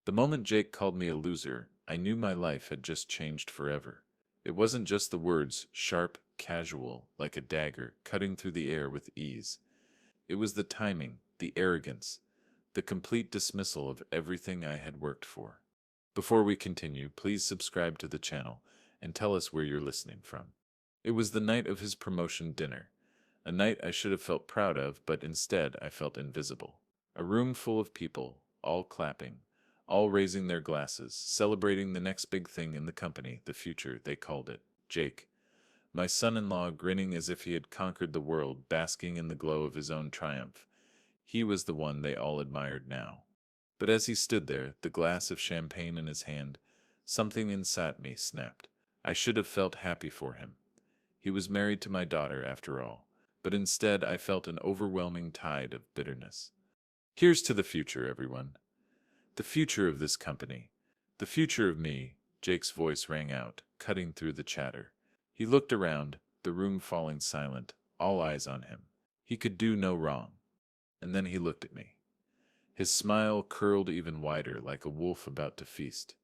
The moment Jake called me a loser, I knew my life had just changed forever. It wasn't just the words, sharp, casual, like a dagger, cutting through the air with ease. It was the timing, the arrogance, the complete dismissal of everything I had worked for. Before we continue, please subscribe to the channel and tell us where you're listening from. It was the night of his promotion dinner, a night I should have felt proud of, but instead I felt invisible. A room full of people, all clapping, all raising their glasses, celebrating the next big thing in the company, the future, they called it. Jake, my son-in-law, grinning as if he had conquered the world, basking in the glow of his own triumph. He was the one they all admired now. But as he stood there, the glass of champagne in his hand, something inside me snapped. I should have felt happy for him. He was married to my daughter, after all. But instead I felt an overwhelming tide of bitterness. Here's to the future, everyone. The future of this company. The future of me, Jake's voice rang out, cutting through the chatter. He looked around, the room falling silent, all eyes on him. He could do no wrong. And then he looked at me. His smile curled even wider, like a wolf about to feast.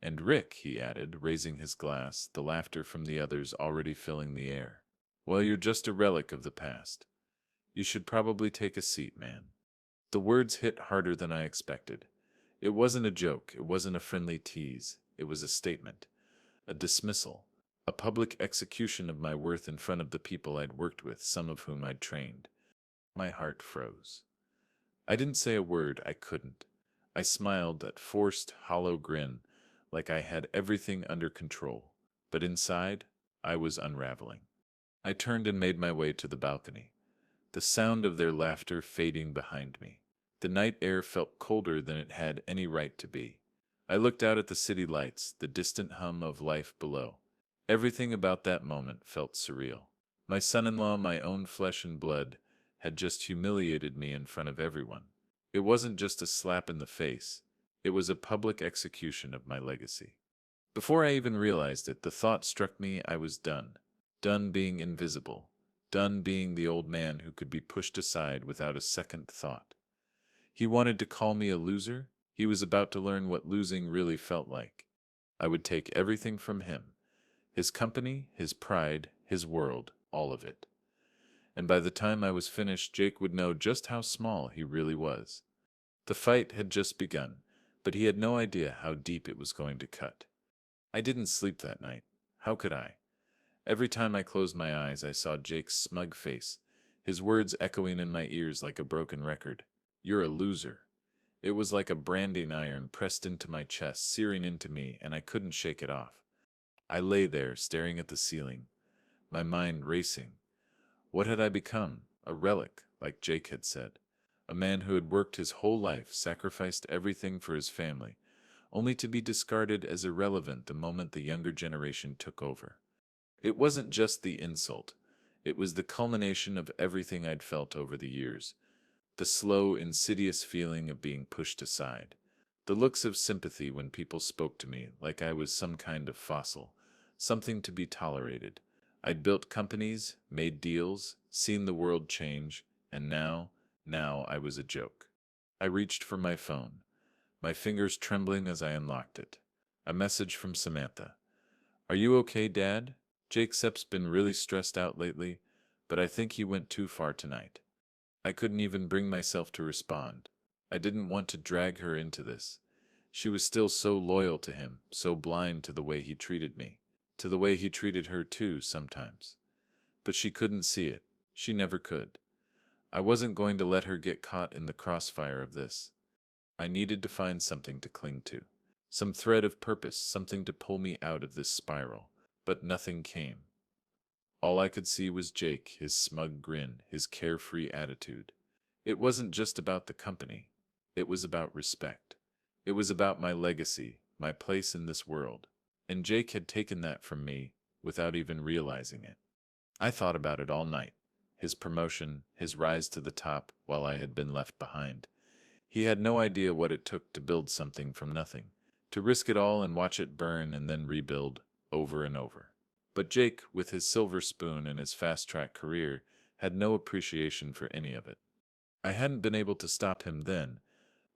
And Rick, he added, raising his glass, the laughter from the others already filling the air. Well, you're just a relic of the past. You should probably take a seat, man. The words hit harder than I expected. It wasn't a joke, it wasn't a friendly tease, it was a statement, a dismissal, a public execution of my worth in front of the people I'd worked with, some of whom I'd trained. My heart froze. I didn't say a word, I couldn't. I smiled, that forced, hollow grin, like I had everything under control. But inside, I was unraveling. I turned and made my way to the balcony, the sound of their laughter fading behind me. The night air felt colder than it had any right to be. I looked out at the city lights, the distant hum of life below. Everything about that moment felt surreal. My son-in-law, my own flesh and blood, had just humiliated me in front of everyone. It wasn't just a slap in the face. It was a public execution of my legacy. Before I even realized it, the thought struck me I was done. Done being invisible. Done being the old man who could be pushed aside without a second thought. He wanted to call me a loser. He was about to learn what losing really felt like. I would take everything from him. His company, his pride, his world, all of it. And by the time I was finished, Jake would know just how small he really was. The fight had just begun, but he had no idea how deep it was going to cut. I didn't sleep that night. How could I? Every time I closed my eyes, I saw Jake's smug face, his words echoing in my ears like a broken record. You're a loser. It was like a branding iron pressed into my chest, searing into me, and I couldn't shake it off. I lay there, staring at the ceiling, my mind racing. What had I become? A relic, like Jake had said. A man who had worked his whole life, sacrificed everything for his family, only to be discarded as irrelevant the moment the younger generation took over. It wasn't just the insult. It was the culmination of everything I'd felt over the years. The slow, insidious feeling of being pushed aside. The looks of sympathy when people spoke to me like I was some kind of fossil, something to be tolerated. I'd built companies, made deals, seen the world change, and now I was a joke. I reached for my phone, my fingers trembling as I unlocked it. A message from Samantha. Are you okay, Dad? Jacob's been really stressed out lately, but I think he went too far tonight. I couldn't even bring myself to respond. I didn't want to drag her into this. She was still so loyal to him, so blind to the way he treated me, to the way he treated her too sometimes. But she couldn't see it. She never could. I wasn't going to let her get caught in the crossfire of this. I needed to find something to cling to. Some thread of purpose, something to pull me out of this spiral. But nothing came. All I could see was Jake, his smug grin, his carefree attitude. It wasn't just about the company. It was about respect. It was about my legacy, my place in this world. And Jake had taken that from me without even realizing it. I thought about it all night. His promotion, his rise to the top while I had been left behind. He had no idea what it took to build something from nothing, to risk it all and watch it burn and then rebuild over and over. But Jake, with his silver spoon and his fast-track career, had no appreciation for any of it. I hadn't been able to stop him then,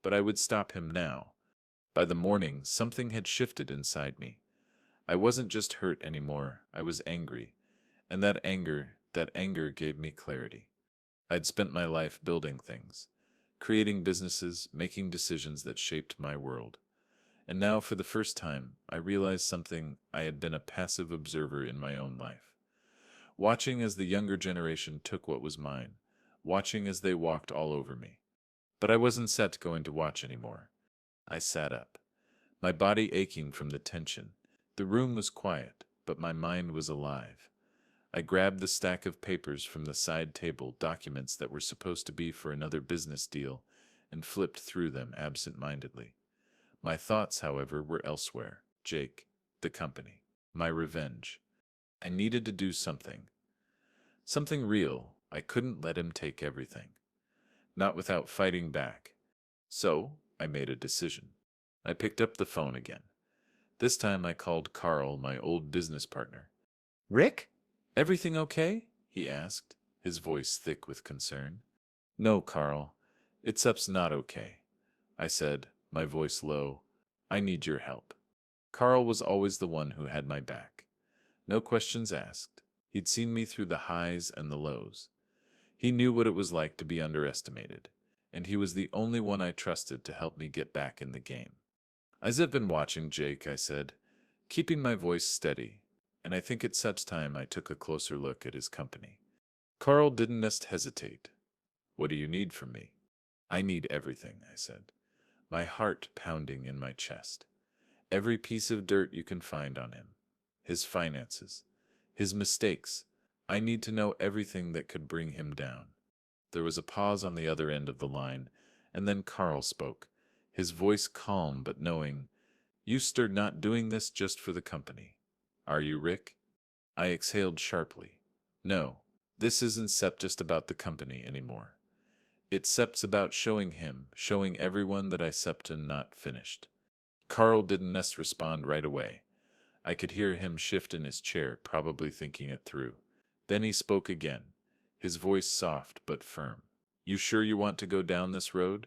but I would stop him now. By the morning, something had shifted inside me. I wasn't just hurt anymore, I was angry. And that anger gave me clarity. I'd spent my life building things, creating businesses, making decisions that shaped my world. And now, for the first time, I realized something. I had been a passive observer in my own life, watching as the younger generation took what was mine, watching as they walked all over me. But I wasn't set going to watch anymore. I sat up, my body aching from the tension. The room was quiet, but my mind was alive. I grabbed the stack of papers from the side table, documents that were supposed to be for another business deal, and flipped through them absent-mindedly. My thoughts, however, were elsewhere. Jake, the company, my revenge. I needed to do something. Something real. I couldn't let him take everything. Not without fighting back. So, I made a decision. I picked up the phone again. This time I called Carl, my old business partner. Rick? Everything okay? He asked, his voice thick with concern. No, Carl. It's not okay, I said, my voice low. I need your help. Carl was always the one who had my back. No questions asked. He'd seen me through the highs and the lows. He knew what it was like to be underestimated, and he was the only one I trusted to help me get back in the game. I've been watching Jake, I said, keeping my voice steady, and I think it's such time I took a closer look at his company. Carl didn't just hesitate. What do you need from me? I need everything, I said, my heart pounding in my chest. Every piece of dirt you can find on him. His finances. His mistakes. I need to know everything that could bring him down. There was a pause on the other end of the line, and then Carl spoke, his voice calm but knowing. You're not doing this just for the company. Are you, Rick? I exhaled sharply. No, this isn't just about the company anymore. It's about showing everyone that I'm not finished. Carl didn't respond right away. I could hear him shift in his chair, probably thinking it through. Then he spoke again, his voice soft but firm. You sure you want to go down this road?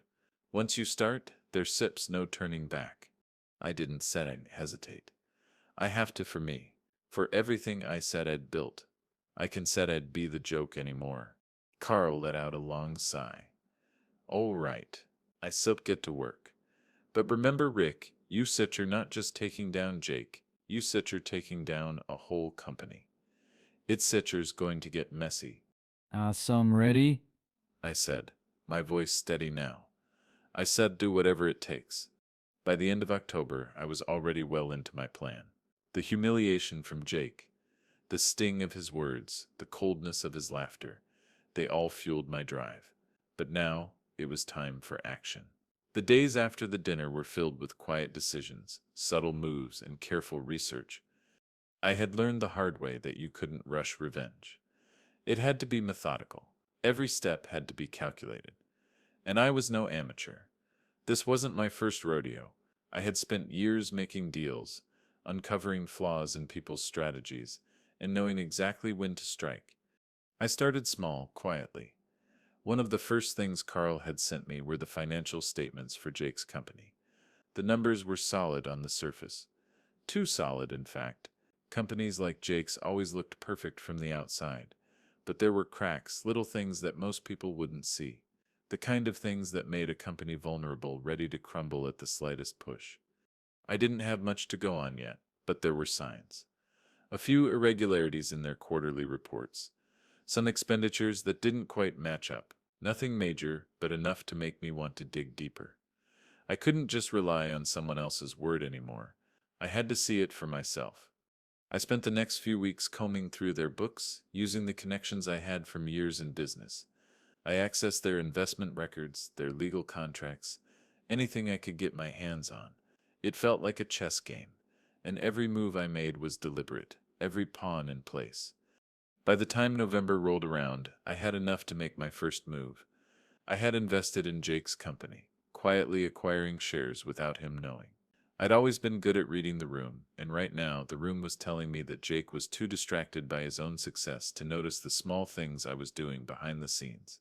Once you start, there's no turning back. I didn't said I'd hesitate. I have to for me, for everything I said I'd built. I can said I'd be the joke anymore. Carl let out a long sigh. All right, I get to work. But remember, Rick, you said you're not just taking down Jake. You said you're taking down a whole company. It's Sitcher's going to get messy, Some ready? I said, my voice steady now. I said do whatever it takes. By the end of October, I was already well into my plan. The humiliation from Jake, the sting of his words, the coldness of his laughter, they all fueled my drive. But now, it was time for action. The days after the dinner were filled with quiet decisions, subtle moves, and careful research. I had learned the hard way that you couldn't rush revenge. It had to be methodical. Every step had to be calculated. And I was no amateur. This wasn't my first rodeo. I had spent years making deals, uncovering flaws in people's strategies, and knowing exactly when to strike. I started small, quietly. One of the first things Carl had sent me were the financial statements for Jake's company. The numbers were solid on the surface. Too solid, in fact. Companies like Jake's always looked perfect from the outside. But there were cracks, little things that most people wouldn't see. The kind of things that made a company vulnerable, ready to crumble at the slightest push. I didn't have much to go on yet, but there were signs. A few irregularities in their quarterly reports. Some expenditures that didn't quite match up. Nothing major, but enough to make me want to dig deeper. I couldn't just rely on someone else's word anymore. I had to see it for myself. I spent the next few weeks combing through their books, using the connections I had from years in business. I accessed their investment records, their legal contracts, anything I could get my hands on. It felt like a chess game, and every move I made was deliberate, every pawn in place. By the time November rolled around, I had enough to make my first move. I had invested in Jake's company, quietly acquiring shares without him knowing. I'd always been good at reading the room, and right now the room was telling me that Jake was too distracted by his own success to notice the small things I was doing behind the scenes.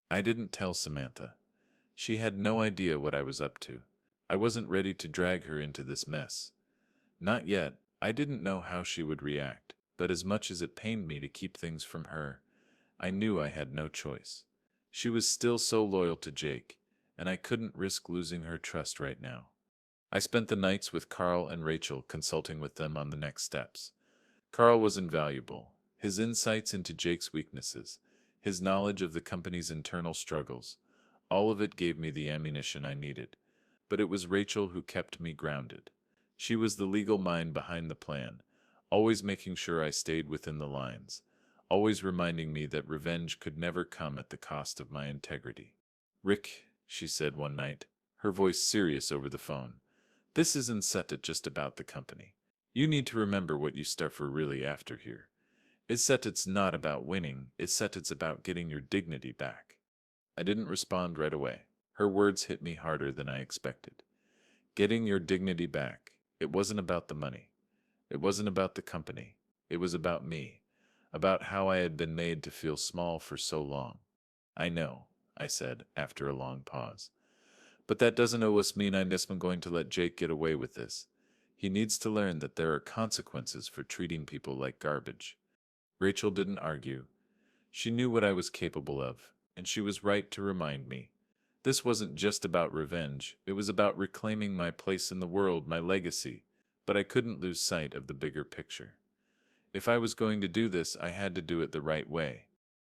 I didn't tell Samantha. She had no idea what I was up to. I wasn't ready to drag her into this mess. Not yet. I didn't know how she would react, but as much as it pained me to keep things from her, I knew I had no choice. She was still so loyal to Jake, and I couldn't risk losing her trust right now. I spent the nights with Carl and Rachel consulting with them on the next steps. Carl was invaluable. His insights into Jake's weaknesses, his knowledge of the company's internal struggles, all of it gave me the ammunition I needed. But it was Rachel who kept me grounded. She was the legal mind behind the plan, always making sure I stayed within the lines, always reminding me that revenge could never come at the cost of my integrity. Rick, she said one night, her voice serious over the phone, this isn't set at just about the company. You need to remember what you start for really after here. It's not about winning, it's about getting your dignity back. I didn't respond right away. Her words hit me harder than I expected. Getting your dignity back. It wasn't about the money. It wasn't about the company. It was about me. About how I had been made to feel small for so long. I know, I said, after a long pause. But that doesn't always mean I'm just going to let Jake get away with this. He needs to learn that there are consequences for treating people like garbage. Rachel didn't argue. She knew what I was capable of, and she was right to remind me. This wasn't just about revenge, it was about reclaiming my place in the world, my legacy, but I couldn't lose sight of the bigger picture. If I was going to do this, I had to do it the right way.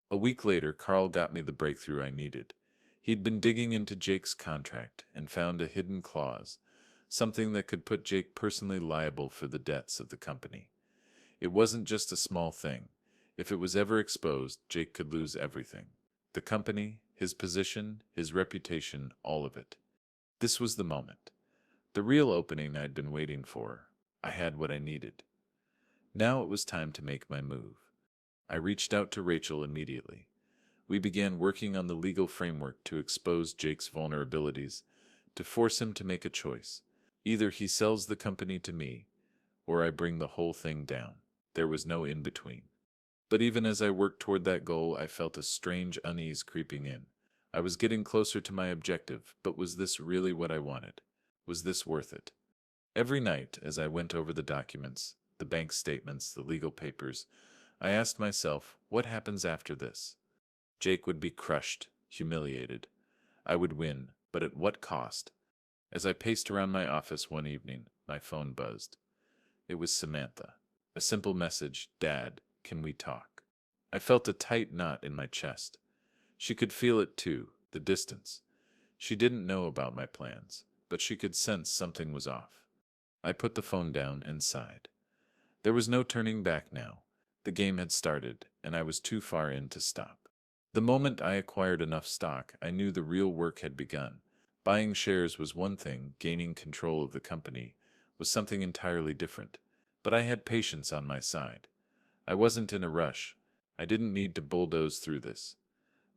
A week later, Carl got me the breakthrough I needed. He'd been digging into Jake's contract and found a hidden clause, something that could put Jake personally liable for the debts of the company. It wasn't just a small thing. If it was ever exposed, Jake could lose everything. The company, his position, his reputation, all of it. This was the moment. The real opening I'd been waiting for. I had what I needed. Now it was time to make my move. I reached out to Rachel immediately. We began working on the legal framework to expose Jake's vulnerabilities, to force him to make a choice. Either he sells the company to me, or I bring the whole thing down. There was no in between. But even as I worked toward that goal, I felt a strange unease creeping in. I was getting closer to my objective, but was this really what I wanted? Was this worth it? Every night, as I went over the documents, the bank statements, the legal papers, I asked myself, what happens after this? Jake would be crushed, humiliated. I would win, but at what cost? As I paced around my office one evening, my phone buzzed. It was Samantha. A simple message, Dad, can we talk? I felt a tight knot in my chest. She could feel it too, the distance. She didn't know about my plans, but she could sense something was off. I put the phone down and sighed. There was no turning back now. The game had started, and I was too far in to stop. The moment I acquired enough stock, I knew the real work had begun. Buying shares was one thing, gaining control of the company was something entirely different. But I had patience on my side. I wasn't in a rush. I didn't need to bulldoze through this.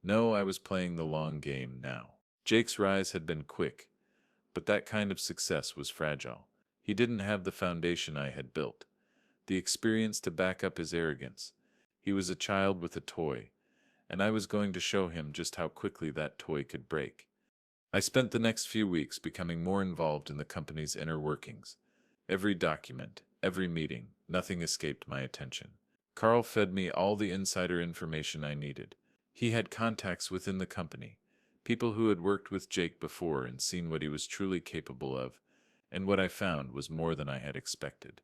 No, I was playing the long game now. Jake's rise had been quick, but that kind of success was fragile. He didn't have the foundation I had built, the experience to back up his arrogance. He was a child with a toy, and I was going to show him just how quickly that toy could break. I spent the next few weeks becoming more involved in the company's inner workings. Every document, every meeting, nothing escaped my attention. Carl fed me all the insider information I needed. He had contacts within the company, people who had worked with Jake before and seen what he was truly capable of, and what I found was more than I had expected.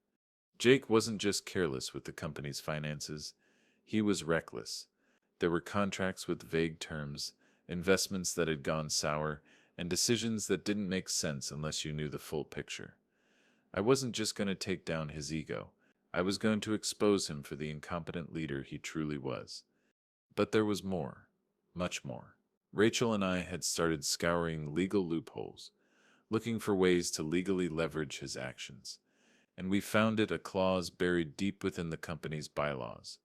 Jake wasn't just careless with the company's finances, he was reckless. There were contracts with vague terms, investments that had gone sour, and decisions that didn't make sense unless you knew the full picture. I wasn't just going to take down his ego. I was going to expose him for the incompetent leader he truly was. But there was more. Much more. Rachel and I had started scouring legal loopholes, looking for ways to legally leverage his actions. And we found a clause buried deep within the company's bylaws.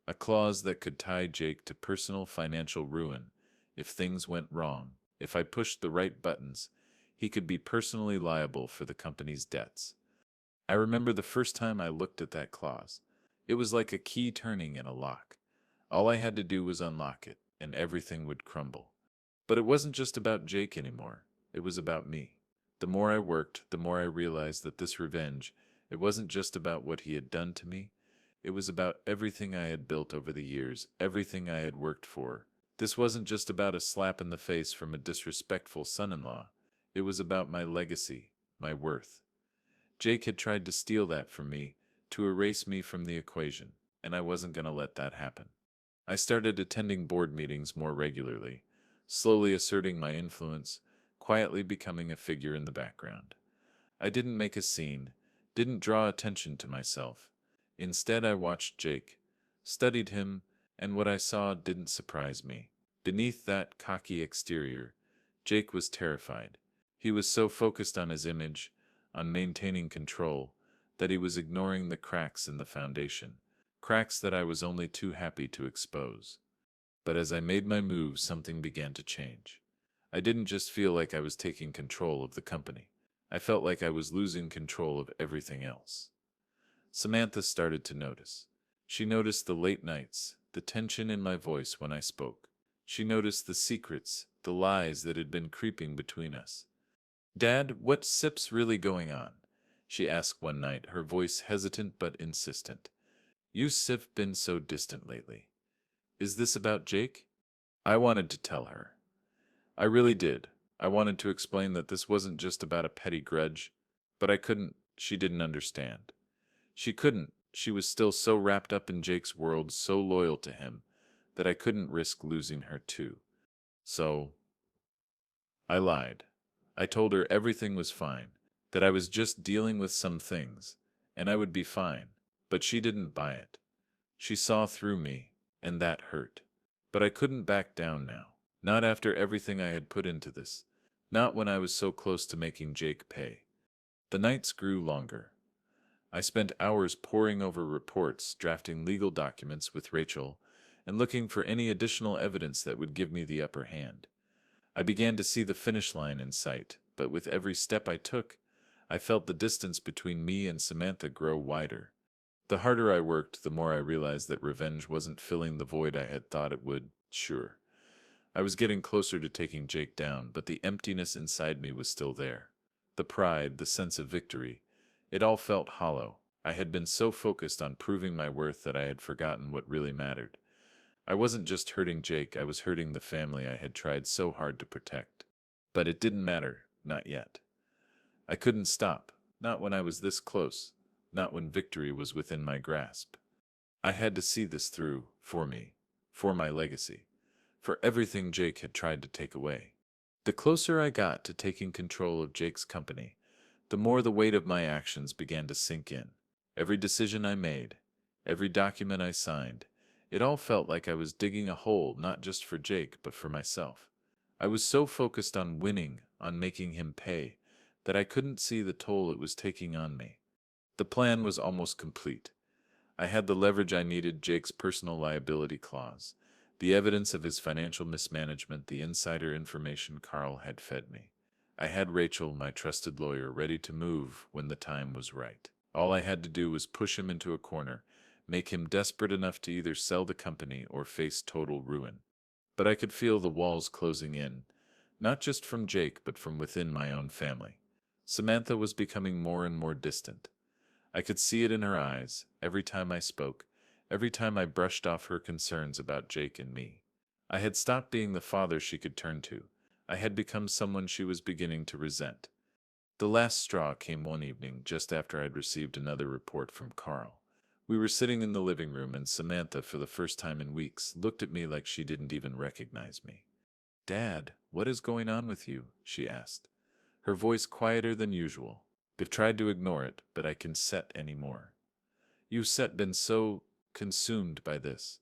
A clause that could tie Jake to personal financial ruin if things went wrong. If I pushed the right buttons, he could be personally liable for the company's debts. I remember the first time I looked at that clause. It was like a key turning in a lock. All I had to do was unlock it, and everything would crumble. But it wasn't just about Jake anymore. It was about me. The more I worked, the more I realized that this revenge, it wasn't just about what he had done to me. It was about everything I had built over the years, everything I had worked for. This wasn't just about a slap in the face from a disrespectful son-in-law. It was about my legacy, my worth. Jake had tried to steal that from me, to erase me from the equation, and I wasn't going to let that happen. I started attending board meetings more regularly, slowly asserting my influence, quietly becoming a figure in the background. I didn't make a scene, didn't draw attention to myself. Instead, I watched Jake, studied him, and what I saw didn't surprise me. Beneath that cocky exterior, Jake was terrified. He was so focused on his image, on maintaining control, that he was ignoring the cracks in the foundation, cracks that I was only too happy to expose. But as I made my move, something began to change. I didn't just feel like I was taking control of the company. I felt like I was losing control of everything else. Samantha started to notice. She noticed the late nights, the tension in my voice when I spoke. She noticed the secrets, the lies that had been creeping between us. "Dad, what's really going on?" she asked one night, her voice hesitant but insistent. "You've been so distant lately. Is this about Jake?" I wanted to tell her. I really did. I wanted to explain that this wasn't just about a petty grudge, but I couldn't. She didn't understand. She couldn't. She was still so wrapped up in Jake's world, so loyal to him, that I couldn't risk losing her too. So, I lied. I told her everything was fine, that I was just dealing with some things, and I would be fine. But she didn't buy it. She saw through me, and that hurt. But I couldn't back down now. Not after everything I had put into this. Not when I was so close to making Jake pay. The nights grew longer. I spent hours poring over reports, drafting legal documents with Rachel, and looking for any additional evidence that would give me the upper hand. I began to see the finish line in sight, but with every step I took, I felt the distance between me and Samantha grow wider. The harder I worked, the more I realized that revenge wasn't filling the void I had thought it would. Sure, I was getting closer to taking Jake down, but the emptiness inside me was still there. The pride, the sense of victory, it all felt hollow. I had been so focused on proving my worth that I had forgotten what really mattered. I wasn't just hurting Jake, I was hurting the family I had tried so hard to protect. But it didn't matter, not yet. I couldn't stop, not when I was this close, not when victory was within my grasp. I had to see this through, for me, for my legacy, for everything Jake had tried to take away. The closer I got to taking control of Jake's company, the more the weight of my actions began to sink in. Every decision I made, every document I signed, it all felt like I was digging a hole not just for Jake, but for myself. I was so focused on winning, on making him pay, that I couldn't see the toll it was taking on me. The plan was almost complete. I had the leverage I needed: Jake's personal liability clause, the evidence of his financial mismanagement, the insider information Carl had fed me. I had Rachel, my trusted lawyer, ready to move when the time was right. All I had to do was push him into a corner, make him desperate enough to either sell the company or face total ruin. But I could feel the walls closing in, not just from Jake, but from within my own family. Samantha was becoming more and more distant. I could see it in her eyes, every time I spoke, every time I brushed off her concerns about Jake and me. I had stopped being the father she could turn to. I had become someone she was beginning to resent. The last straw came one evening, just after I'd received another report from Carl. We were sitting in the living room, and Samantha, for the first time in weeks, looked at me like she didn't even recognize me. "Dad, what is going on with you?" she asked, her voice quieter than usual. I've tried to ignore it, but I can't set anymore. "You've been so consumed by this.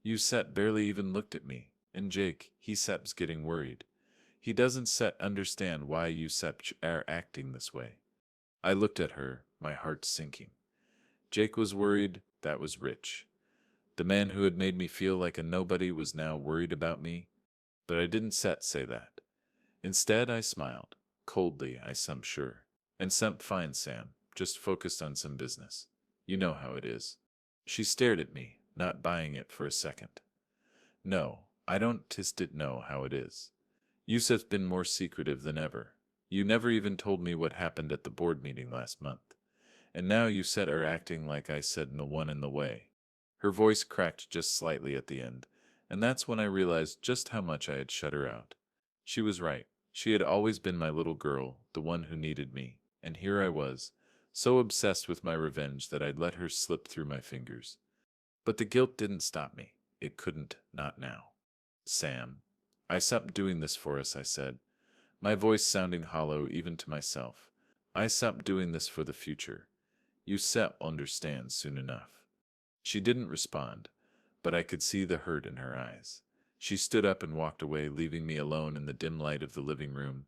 You barely even looked at me. And Jake, he's getting worried. He doesn't understand why you are acting this way." I looked at her, my heart sinking. Jake was worried, that was Rich. The man who had made me feel like a nobody was now worried about me. But I didn't say that. Instead, I smiled. Coldly, I'm sure. "And some fine, Sam. Just focused on some business. You know how it is." She stared at me, not buying it for a second. "No, I don't just know how it is. Yusuf's been more secretive than ever. You never even told me what happened at the board meeting last month. And now you set are acting like I said no one in the way. Her voice cracked just slightly at the end, and that's when I realized just how much I had shut her out. She was right. She had always been my little girl, the one who needed me, and here I was, so obsessed with my revenge that I'd let her slip through my fingers. But the guilt didn't stop me. It couldn't, not now. Sam, I stopped doing this for us, I said, my voice sounding hollow even to myself. I stopped doing this for the future. You set understand soon enough. She didn't respond, but I could see the hurt in her eyes. She stood up and walked away, leaving me alone in the dim light of the living room.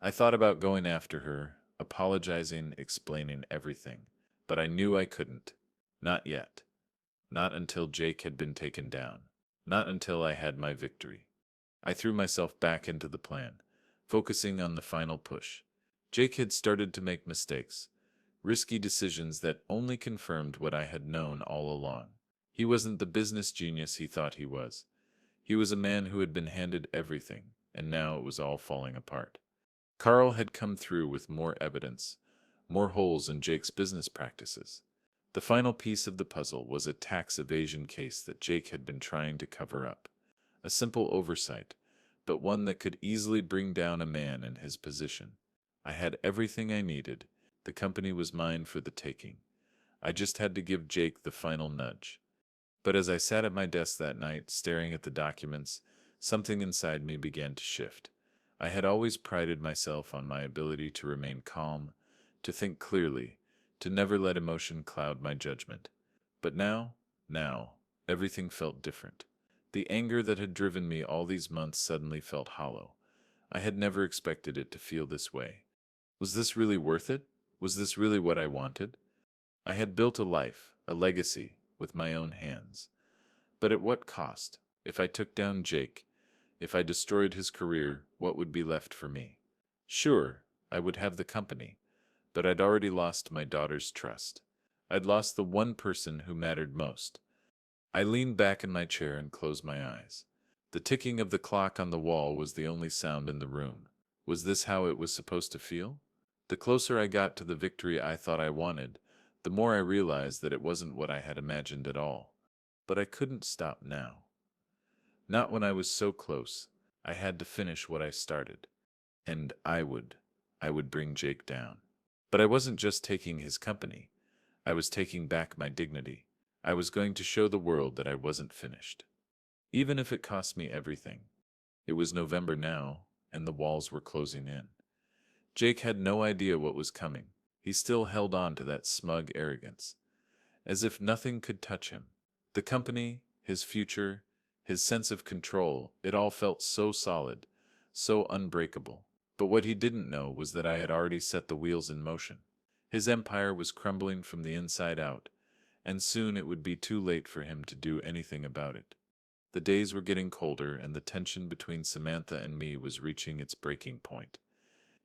I thought about going after her, apologizing, explaining everything, but I knew I couldn't. Not yet. Not until Jake had been taken down. Not until I had my victory. I threw myself back into the plan, focusing on the final push. Jake had started to make mistakes, risky decisions that only confirmed what I had known all along. He wasn't the business genius he thought he was. He was a man who had been handed everything, and now it was all falling apart. Carl had come through with more evidence, more holes in Jake's business practices. The final piece of the puzzle was a tax evasion case that Jake had been trying to cover up. A simple oversight, but one that could easily bring down a man in his position. I had everything I needed. The company was mine for the taking. I just had to give Jake the final nudge. But as I sat at my desk that night, staring at the documents, something inside me began to shift. I had always prided myself on my ability to remain calm, to think clearly, to never let emotion cloud my judgment. But now, everything felt different. The anger that had driven me all these months suddenly felt hollow. I had never expected it to feel this way. Was this really worth it? Was this really what I wanted? I had built a life, a legacy, with my own hands. But at what cost? If I took down Jake, if I destroyed his career, what would be left for me? Sure, I would have the company, but I'd already lost my daughter's trust. I'd lost the one person who mattered most. I leaned back in my chair and closed my eyes. The ticking of the clock on the wall was the only sound in the room. Was this how it was supposed to feel? The closer I got to the victory I thought I wanted, the more I realized that it wasn't what I had imagined at all. But I couldn't stop now. Not when I was so close. I had to finish what I started. And I would bring Jake down. But I wasn't just taking his company. I was taking back my dignity. I was going to show the world that I wasn't finished. Even if it cost me everything. It was November now, and the walls were closing in. Jake had no idea what was coming. He still held on to that smug arrogance, as if nothing could touch him. The company, his future, his sense of control, it all felt so solid, so unbreakable. But what he didn't know was that I had already set the wheels in motion. His empire was crumbling from the inside out, and soon it would be too late for him to do anything about it. The days were getting colder, and the tension between Samantha and me was reaching its breaking point.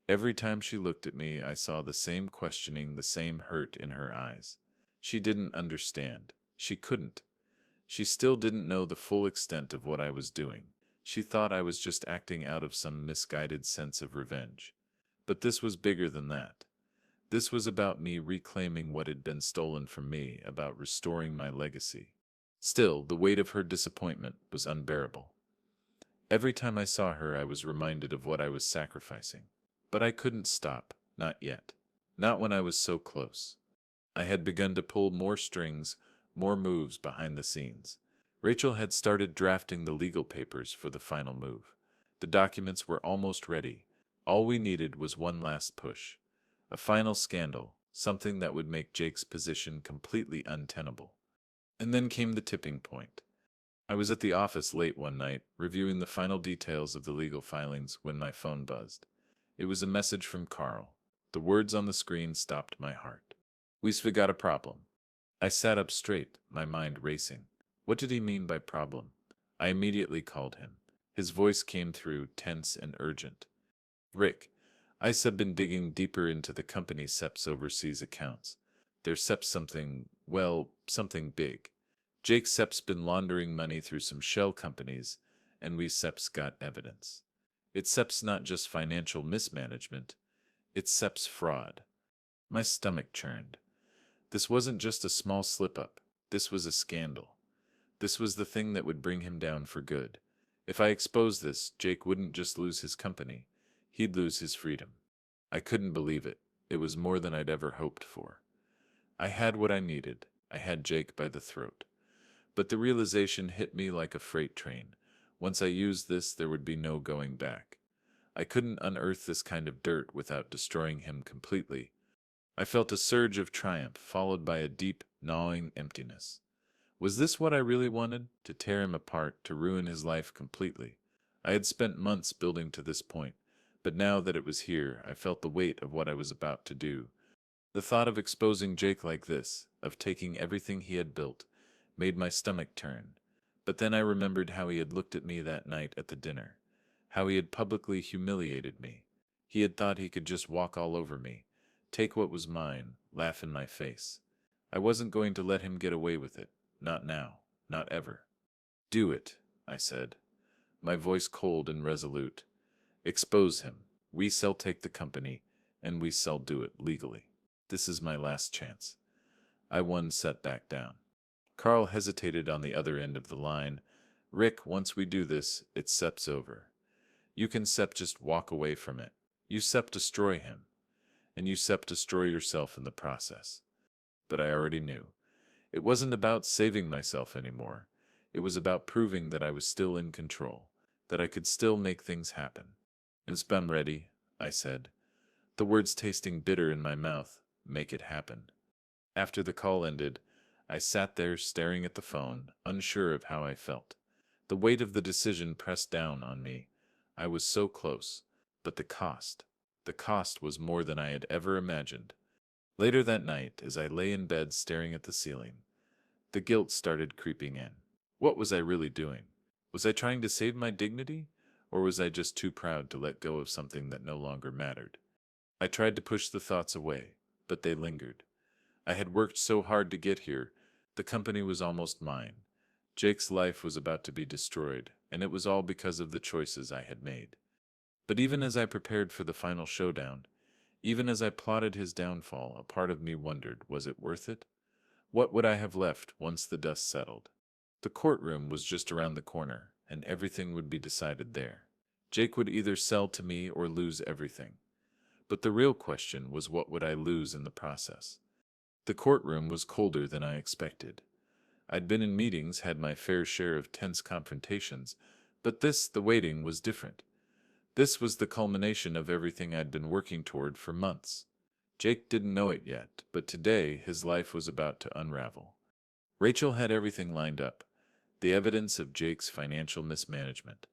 Every time she looked at me, I saw the same questioning, the same hurt in her eyes. She didn't understand. She couldn't. She still didn't know the full extent of what I was doing. She thought I was just acting out of some misguided sense of revenge. But this was bigger than that. This was about me reclaiming what had been stolen from me, about restoring my legacy. Still, the weight of her disappointment was unbearable. Every time I saw her, I was reminded of what I was sacrificing. But I couldn't stop, not yet. Not when I was so close. I had begun to pull more strings, more moves behind the scenes. Rachel had started drafting the legal papers for the final move. The documents were almost ready. All we needed was one last push. A final scandal, something that would make Jake's position completely untenable. And then came the tipping point. I was at the office late one night, reviewing the final details of the legal filings when my phone buzzed. It was a message from Carl. The words on the screen stopped my heart. We've got a problem. I sat up straight, my mind racing. What did he mean by problem? I immediately called him. His voice came through, tense and urgent. Rick, I've been digging deeper into the company SEP's overseas accounts. There's something big. Jake SEP's been laundering money through some shell companies, and we SEP's got evidence. It's SEP's not just financial mismanagement. It's Sep's fraud. My stomach churned. This wasn't just a small slip-up. This was a scandal. This was the thing that would bring him down for good. If I exposed this, Jake wouldn't just lose his company. He'd lose his freedom. I couldn't believe it. It was more than I'd ever hoped for. I had what I needed. I had Jake by the throat. But the realization hit me like a freight train. Once I used this, there would be no going back. I couldn't unearth this kind of dirt without destroying him completely. I felt a surge of triumph, followed by a deep, gnawing emptiness. Was this what I really wanted? To tear him apart, to ruin his life completely? I had spent months building to this point, but now that it was here, I felt the weight of what I was about to do. The thought of exposing Jake like this, of taking everything he had built, made my stomach turn. But then I remembered how he had looked at me that night at the dinner, how he had publicly humiliated me. He had thought he could just walk all over me, take what was mine, laugh in my face. I wasn't going to let him get away with it. Not now. Not ever. Do it, I said, my voice cold and resolute. Expose him. We shall take the company, and we shall do it legally. This is my last chance. I won set back down. Carl hesitated on the other end of the line. Rick, once we do this, it's Sep's over. You can Sep just walk away from it. You Sep destroy him. And you Sep destroy yourself in the process. But I already knew. It wasn't about saving myself anymore. It was about proving that I was still in control, that I could still make things happen. I'm ready, I said, the words tasting bitter in my mouth. Make it happen. After the call ended, I sat there staring at the phone, unsure of how I felt. The weight of the decision pressed down on me. I was so close, but the cost was more than I had ever imagined. Later that night, as I lay in bed staring at the ceiling, the guilt started creeping in. What was I really doing? Was I trying to save my dignity? Or was I just too proud to let go of something that no longer mattered? I tried to push the thoughts away, but they lingered. I had worked so hard to get here. The company was almost mine. Jake's life was about to be destroyed, and it was all because of the choices I had made. But even as I prepared for the final showdown, even as I plotted his downfall, a part of me wondered, was it worth it? What would I have left once the dust settled? The courtroom was just around the corner, and everything would be decided there. Jake would either sell to me or lose everything. But the real question was, what would I lose in the process? The courtroom was colder than I expected. I'd been in meetings, had my fair share of tense confrontations, but the waiting, was different. This was the culmination of everything I'd been working toward for months. Jake didn't know it yet, but today his life was about to unravel. Rachel had everything lined up. The evidence of Jake's financial mismanagement,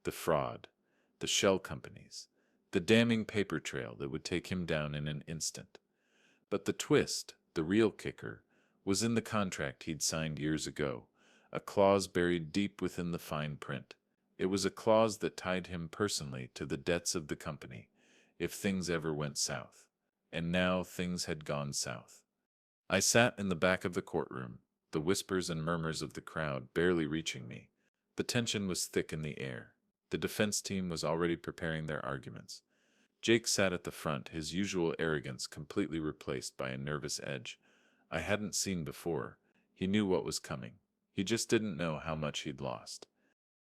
the fraud, the shell companies, the damning paper trail that would take him down in an instant. But the twist, the real kicker, was in the contract he'd signed years ago, a clause buried deep within the fine print. It was a clause that tied him personally to the debts of the company, if things ever went south. And now things had gone south. I sat in the back of the courtroom, the whispers and murmurs of the crowd barely reaching me. The tension was thick in the air. The defense team was already preparing their arguments. Jake sat at the front, his usual arrogance completely replaced by a nervous edge I hadn't seen before. He knew what was coming. He just didn't know how much he'd lost.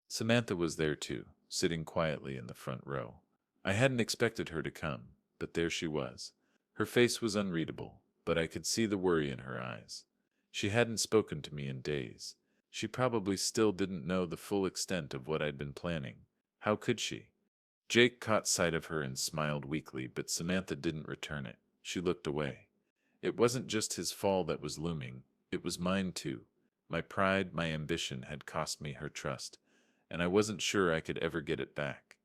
Samantha was there too, sitting quietly in the front row. I hadn't expected her to come, but there she was. Her face was unreadable, but I could see the worry in her eyes. She hadn't spoken to me in days. She probably still didn't know the full extent of what I'd been planning. How could she? Jake caught sight of her and smiled weakly, but Samantha didn't return it. She looked away. It wasn't just his fall that was looming, it was mine too. My pride, my ambition had cost me her trust, and I wasn't sure I could ever get it back.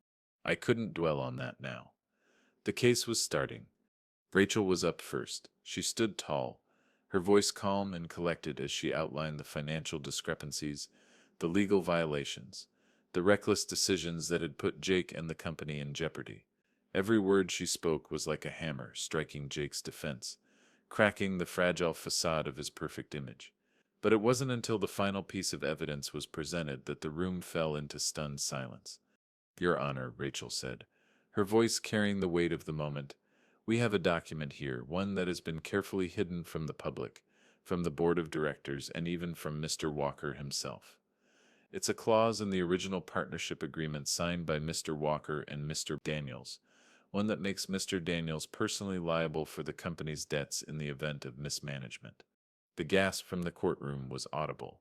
I couldn't dwell on that now. The case was starting. Rachel was up first. She stood tall, her voice calm and collected as she outlined the financial discrepancies, the legal violations, the reckless decisions that had put Jake and the company in jeopardy. Every word she spoke was like a hammer striking Jake's defense, cracking the fragile facade of his perfect image. But it wasn't until the final piece of evidence was presented that the room fell into stunned silence. Your Honor, Rachel said, her voice carrying the weight of the moment, We have a document here, one that has been carefully hidden from the public, from the board of directors, and even from Mr. Walker himself. It's a clause in the original partnership agreement signed by Mr. Walker and Mr. Daniels, one that makes Mr. Daniels personally liable for the company's debts in the event of mismanagement. The gasp from the courtroom was audible,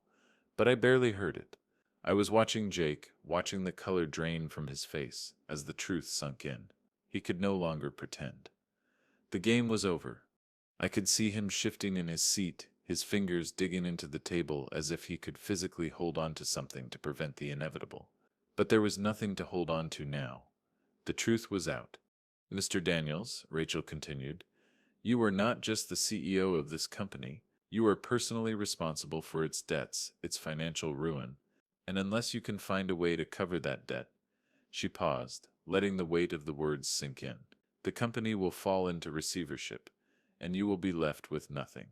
but I barely heard it. I was watching Jake, watching the color drain from his face as the truth sunk in. He could no longer pretend. The game was over. I could see him shifting in his seat, his fingers digging into the table as if he could physically hold on to something to prevent the inevitable. But there was nothing to hold on to now. The truth was out. Mr. Daniels, Rachel continued, you are not just the CEO of this company. You are personally responsible for its debts, its financial ruin, and unless you can find a way to cover that debt, she paused, letting the weight of the words sink in. The company will fall into receivership, and you will be left with nothing.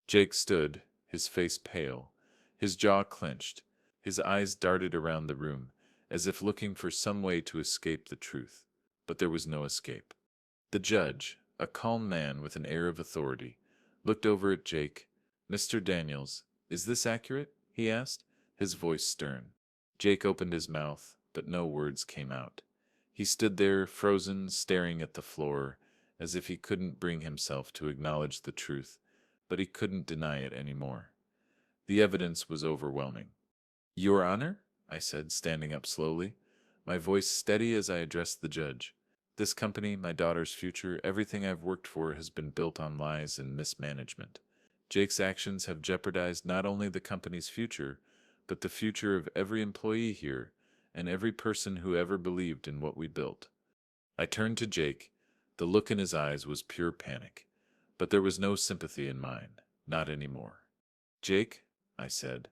Jake stood, his face pale, his jaw clenched, his eyes darted around the room, as if looking for some way to escape the truth. But there was no escape. The judge, a calm man with an air of authority, looked over at Jake. Mr. Daniels, is this accurate? He asked, his voice stern. Jake opened his mouth, but no words came out. He stood there, frozen, staring at the floor, as if he couldn't bring himself to acknowledge the truth, but he couldn't deny it anymore. The evidence was overwhelming. Your Honor? I said, standing up slowly, my voice steady as I addressed the judge. This company, my daughter's future, everything I've worked for has been built on lies and mismanagement. Jake's actions have jeopardized not only the company's future, but the future of every employee here and every person who ever believed in what we built. I turned to Jake. The look in his eyes was pure panic, but there was no sympathy in mine, not anymore. Jake, I said,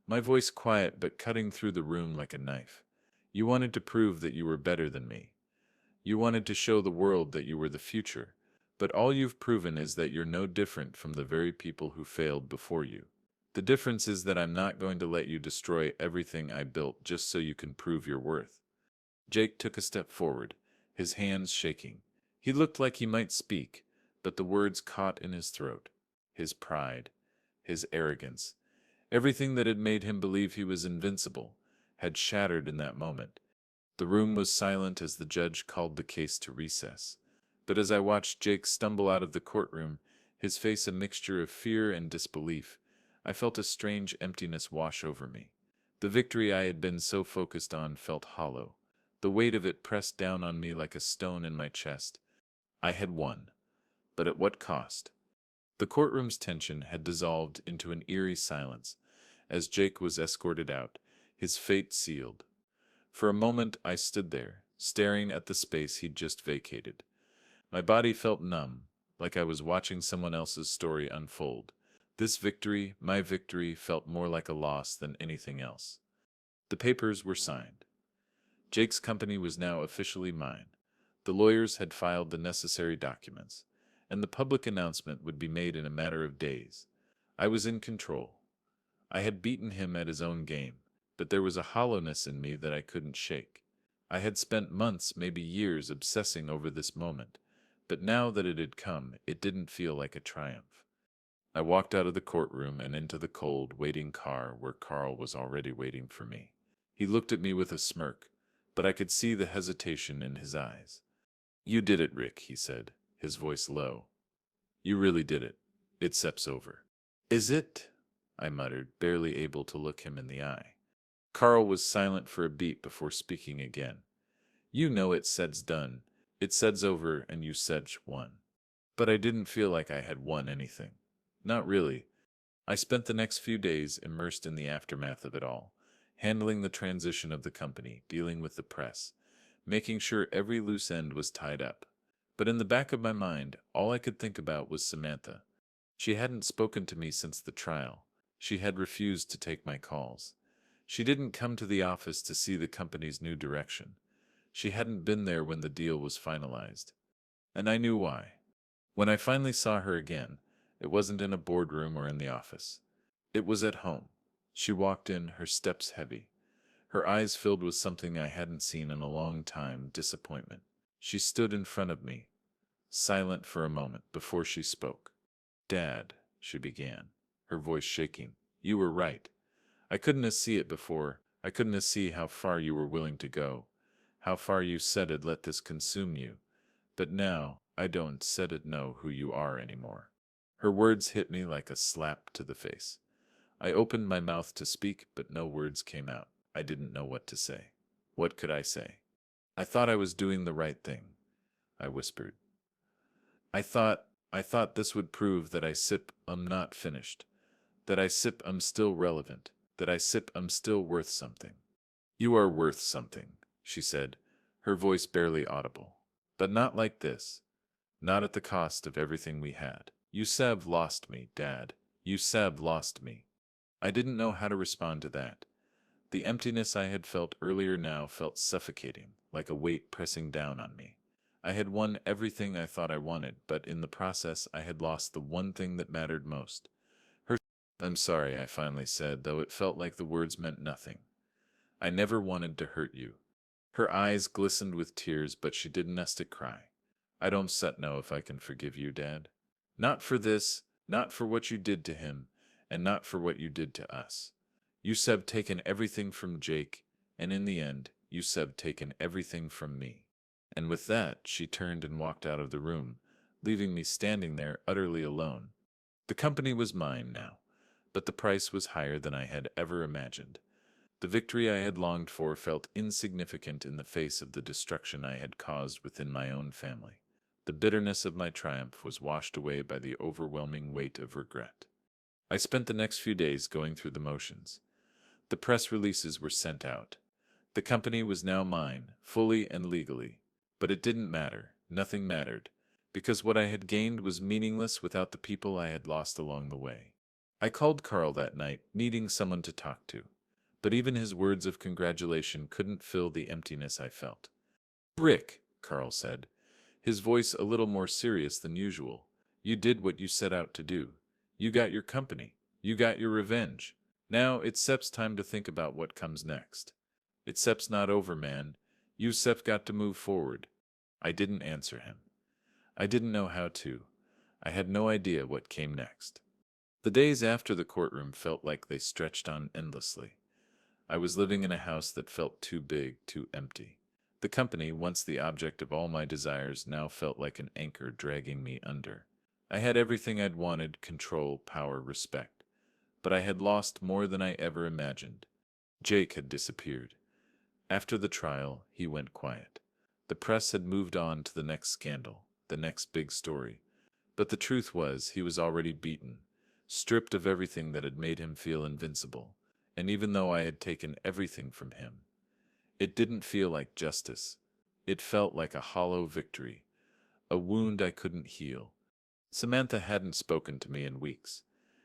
my voice quiet but cutting through the room like a knife. You wanted to prove that you were better than me. You wanted to show the world that you were the future, but all you've proven is that you're no different from the very people who failed before you. The difference is that I'm not going to let you destroy everything I built just so you can prove your worth. Jake took a step forward, his hands shaking. He looked like he might speak, but the words caught in his throat. His pride, his arrogance, everything that had made him believe he was invincible, had shattered in that moment. The room was silent as the judge called the case to recess. But as I watched Jake stumble out of the courtroom, his face a mixture of fear and disbelief, I felt a strange emptiness wash over me. The victory I had been so focused on felt hollow. The weight of it pressed down on me like a stone in my chest. I had won. But at what cost? The courtroom's tension had dissolved into an eerie silence as Jake was escorted out, his fate sealed. For a moment I stood there, staring at the space he'd just vacated. My body felt numb, like I was watching someone else's story unfold. This victory, my victory, felt more like a loss than anything else. The papers were signed. Jake's company was now officially mine. The lawyers had filed the necessary documents, and the public announcement would be made in a matter of days. I was in control. I had beaten him at his own game, but there was a hollowness in me that I couldn't shake. I had spent months, maybe years, obsessing over this moment, but now that it had come, it didn't feel like a triumph. I walked out of the courtroom and into the cold, waiting car where Carl was already waiting for me. He looked at me with a smirk, but I could see the hesitation in his eyes. You did it, Rick, he said, his voice low. You really did it. It's over. Is it? I muttered, barely able to look him in the eye. Carl was silent for a beat before speaking again. You know it said's done. It said's over and you said's won. But I didn't feel like I had won anything. Not really. I spent the next few days immersed in the aftermath of it all, handling the transition of the company, dealing with the press, making sure every loose end was tied up. But in the back of my mind, all I could think about was Samantha. She hadn't spoken to me since the trial. She had refused to take my calls. She didn't come to the office to see the company's new direction. She hadn't been there when the deal was finalized. And I knew why. When I finally saw her again, it wasn't in a boardroom or in the office. It was at home. She walked in, her steps heavy. Her eyes filled with something I hadn't seen in a long time, disappointment. She stood in front of me, silent for a moment before she spoke. Dad, she began, her voice shaking, you were right. I couldn't see it before. I couldn't see how far you were willing to go, how far you said it let this consume you. But now, I don't said it know who you are anymore. Her words hit me like a slap to the face. I opened my mouth to speak, but no words came out. I didn't know what to say. What could I say? I thought I was doing the right thing, I whispered. I thought this would prove that I sip not finished, that I sip still relevant, that I sip still worth something. You are worth something, she said, her voice barely audible. But not like this. Not at the cost of everything we had. You Seb lost me, Dad. You Seb lost me. I didn't know how to respond to that. The emptiness I had felt earlier now felt suffocating, like a weight pressing down on me. I had won everything I thought I wanted, but in the process I had lost the one thing that mattered most. I'm sorry, I finally said, though it felt like the words meant nothing. I never wanted to hurt you. Her eyes glistened with tears, but she didn't cry. I don't set know if I can forgive you, Dad. Not for this, not for what you did to him, and not for what you did to us. You Seb taken everything from Jake, and in the end, you Seb taken everything from me. And with that, she turned and walked out of the room, leaving me standing there utterly alone. The company was mine now, but the price was higher than I had ever imagined. The victory I had longed for felt insignificant in the face of the destruction I had caused within my own family. The bitterness of my triumph was washed away by the overwhelming weight of regret. I spent the next few days going through the motions. The press releases were sent out. The company was now mine, fully and legally. But it didn't matter. Nothing mattered, because what I had gained was meaningless without the people I had lost along the way. I called Carl that night, needing someone to talk to. But even his words of congratulation couldn't fill the emptiness I felt. Rick, Carl said, his voice a little more serious than usual, you did what you set out to do. You got your company. You got your revenge. Now it's Sep's time to think about what comes next. It's Sep's not over, man. You Sep got to move forward. I didn't answer him. I didn't know how to. I had no idea what came next. The days after the courtroom felt like they stretched on endlessly. I was living in a house that felt too big, too empty. The company, once the object of all my desires, now felt like an anchor dragging me under. I had everything I'd wanted: control, power, respect. But I had lost more than I ever imagined. Jake had disappeared. After the trial, he went quiet. The press had moved on to the next scandal, the next big story. But the truth was, he was already beaten, stripped of everything that had made him feel invincible. And even though I had taken everything from him, it didn't feel like justice. It felt like a hollow victory, a wound I couldn't heal. Samantha hadn't spoken to me in weeks.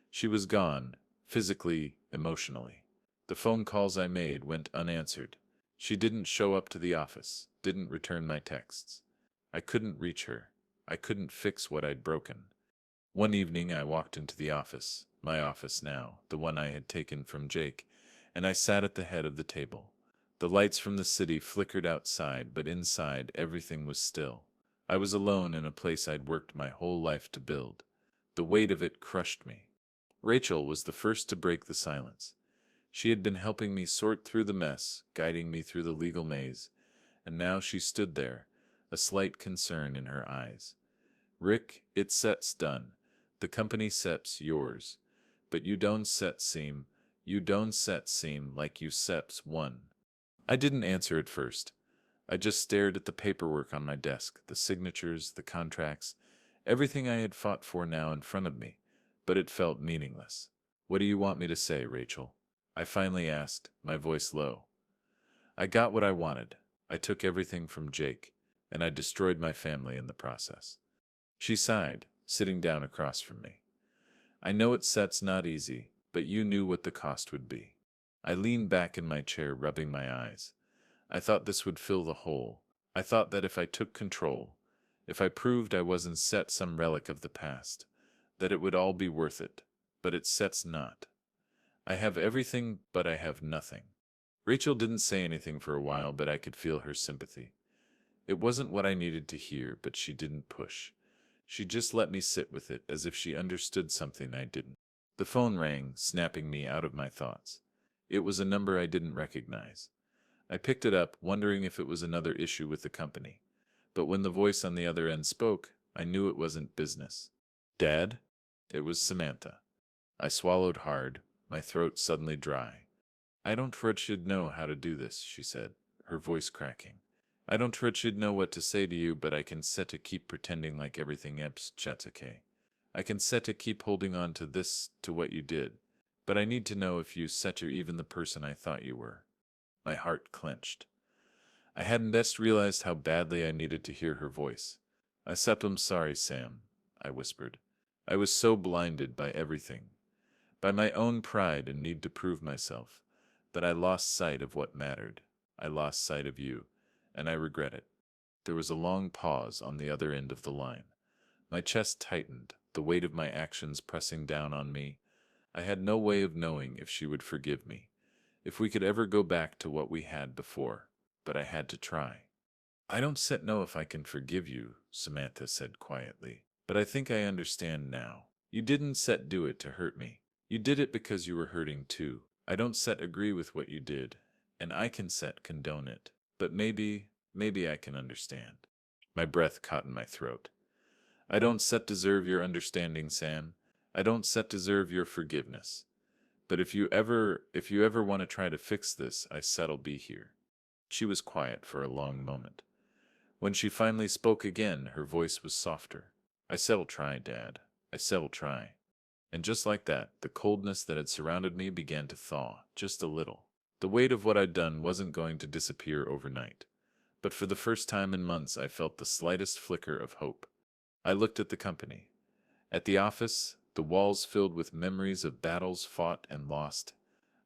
She was gone, physically, emotionally. The phone calls I made went unanswered. She didn't show up to the office, didn't return my texts. I couldn't reach her. I couldn't fix what I'd broken. One evening I walked into the office, my office now, the one I had taken from Jake, and I sat at the head of the table. The lights from the city flickered outside, but inside everything was still. I was alone in a place I'd worked my whole life to build. The weight of it crushed me. Rachel was the first to break the silence. She had been helping me sort through the mess, guiding me through the legal maze, and now she stood there, a slight concern in her eyes. Rick, it's set's done. The company set's yours. But you don't set seem like you sep's won. I didn't answer at first. I just stared at the paperwork on my desk, the signatures, the contracts, everything I had fought for now in front of me, but it felt meaningless. What do you want me to say, Rachel? I finally asked, my voice low. I got what I wanted. I took everything from Jake, and I destroyed my family in the process. She sighed, sitting down across from me. I know it set's not easy, but you knew what the cost would be. I leaned back in my chair, rubbing my eyes. I thought this would fill the hole. I thought that if I took control, if I proved I wasn't set some relic of the past, that it would all be worth it. But it set's not. I have everything, but I have nothing. Rachel didn't say anything for a while, but I could feel her sympathy. It wasn't what I needed to hear, but she didn't push. She just let me sit with it as if she understood something I didn't. The phone rang, snapping me out of my thoughts. It was a number I didn't recognize. I picked it up, wondering if it was another issue with the company. But when the voice on the other end spoke, I knew it wasn't business. Dad? It was Samantha. I swallowed hard, my throat suddenly dry. I don't trust you'd know how to do this, she said, her voice cracking. I don't trust you'd know what to say to you, but I can set to keep pretending like everything else chat's okay. I can set to keep holding on to this, to what you did. But I need to know if you set you're even the person I thought you were. My heart clenched. I hadn't best realized how badly I needed to hear her voice. I'm sorry, Sam, I whispered. I was so blinded by everything, by my own pride and need to prove myself, that I lost sight of what mattered. I lost sight of you, and I regret it. There was a long pause on the other end of the line. My chest tightened, the weight of my actions pressing down on me. I had no way of knowing if she would forgive me, if we could ever go back to what we had before, but I had to try. I don't set know if I can forgive you, Samantha said quietly, but I think I understand now. You didn't set do it to hurt me. You did it because you were hurting too. I don't set agree with what you did, and I can set condone it, but maybe I can understand. My breath caught in my throat. I don't set deserve your understanding, Sam. I don't set deserve your forgiveness. But if you ever want to try to fix this, I said'll be here. She was quiet for a long moment. When she finally spoke again, her voice was softer. I said'll try, Dad. I said'll try. And just like that, the coldness that had surrounded me began to thaw, just a little. The weight of what I'd done wasn't going to disappear overnight. But for the first time in months, I felt the slightest flicker of hope. I looked at the company. At the office, the walls filled with memories of battles fought and lost.